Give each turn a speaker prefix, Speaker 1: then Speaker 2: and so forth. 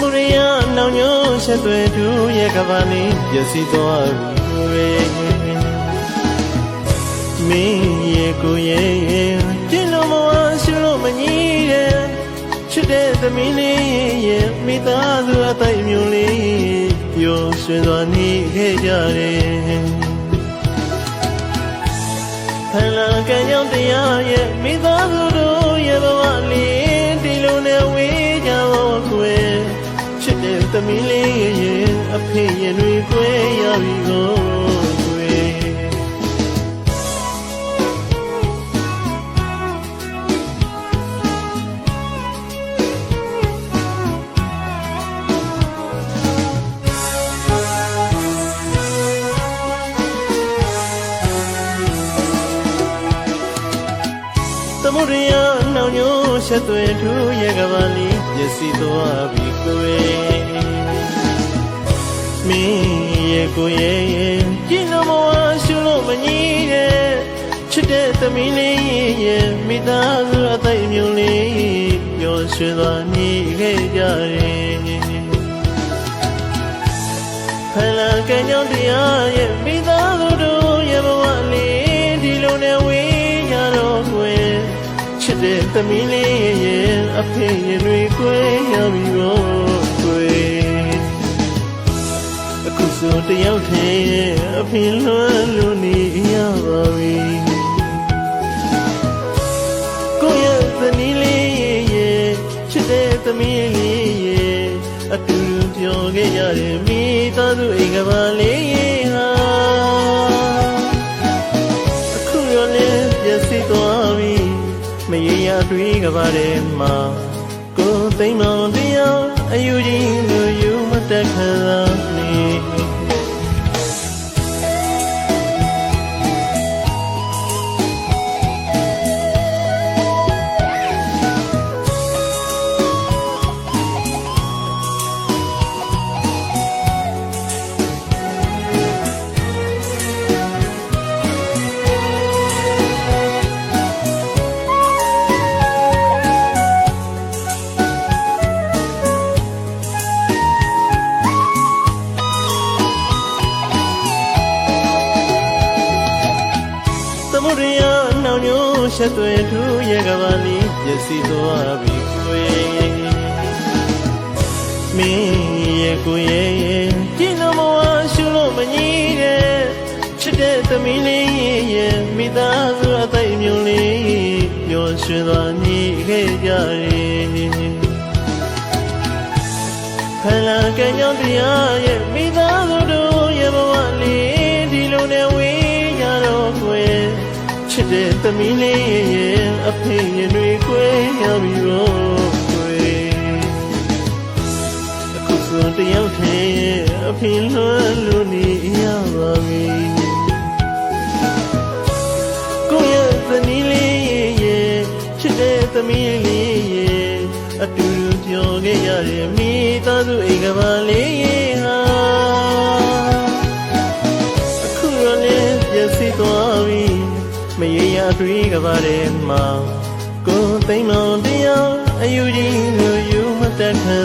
Speaker 1: မရိယနောင်ညိုးဆက်သွဲသူရဲ့ကဘာလေးပျက်စီးသွားပြီမင်းရဲ့ကိုရဲ့ကျင်းလို့မဝရှုလို့မညီတဲ့ချစ်တဲ့သမီးလေးရဲ့မိသားစုအသိမျိုးလေးပျော်ရွှင်စွာနေခဲ့ကြတယ်ဖန်လာကံကြောင့်တရားရဲ့မိသားစုတို့ရဲ့ဘဝလေးဒီလိုနဲ့ဝေးကြဖို့ကွယ်ချစ်တဲ့သမီးလေးရဲ့အဖေရင်တွေကွယ်ရပြီကိုကွယ်သမုဒ္ဒရာနောင်ညိုးဆက်သွဲထူရဲ့ကဘာလေးပျက်စီးသွားပြီကိုယ်မင်းရဲ့ကိုရဲ့ကျင်းလို့မဝရှုလို့မညီတဲ့ချစ်တဲ့သမီးလေးရဲ့မိသားစုအသိမျိုးလေးပျော်ရွှင်စွာနေခဲ့ကြတယ်ဖန်လာကံကြောင့်တရားရဲ့မိသားစုတို့ရဲ့ဘဝလေးဒီလိုနဲ့ဝေးကြတော့ကွယ်ချစ်တဲ့သမီးလေးရဲ့အဖေရင်တွေကွယ်ရပြီရောကွယ်အခုဆိုတယောက်တည်းအဖေလွမ်းလို့နေရပါပြီကိုယ့်ရဲ့သမီးလေးရဲ့ချစ်တဲ့သမီးလေးရဲ့အတူတူပြောခဲ့ရတဲ့မိသားစုအိမ်ကဘာလေးဟာအခုရောလည်းပျက်စီးသွားပြီမရေရတွေးကပါတဲ့မှာကိုယ်သိမ်းမောင်တရားအယူကြီးလူယူမတက်ခါနေသမုဒ္ဒရာနောင်ညိုးဆက်သွဲထူရဲ့ကဘာလေးပျက်စီးသွားပြီကိုယ်မင်းရဲ့ကိုရဲ့ကျင်းလို့မဝရှုလို့မညီတဲ့ချစ်တဲ့သမီးလေးရဲ့မိသားစုအသိမျိုးလေးပျော်ရွှင်စွာနေခဲ့ကြတယ်ဖန်လာကံကြောင့်တရားရဲ့မိသားစုတို့ရဲ့ဘဝလေးဒီလိုနဲ့ဝေးကြတော့ကွယ်ချစ်တဲ့သမီးလေးရဲ့အဖေရင်တွေကွယ်ရပြီရောကွယ်အခုဆိုတယောက်တည်းအဖေလွမ်းလို့နေရပါပြီကိုယ့်ရဲ့သမီးလေးရဲ့ချစ်တဲ့သမီးလေးရဲ့အတူတူပြောခဲ့ရတဲ့မိသားစုအိမ်ကဘာလေးဟာအခုရောလည်းပျက်စီးသွားပြီမရေရတွေးကပါတဲ့မှာကိုယ်သိမ်းမောင်တရားအယူကြီးလူယူမတက်ခါ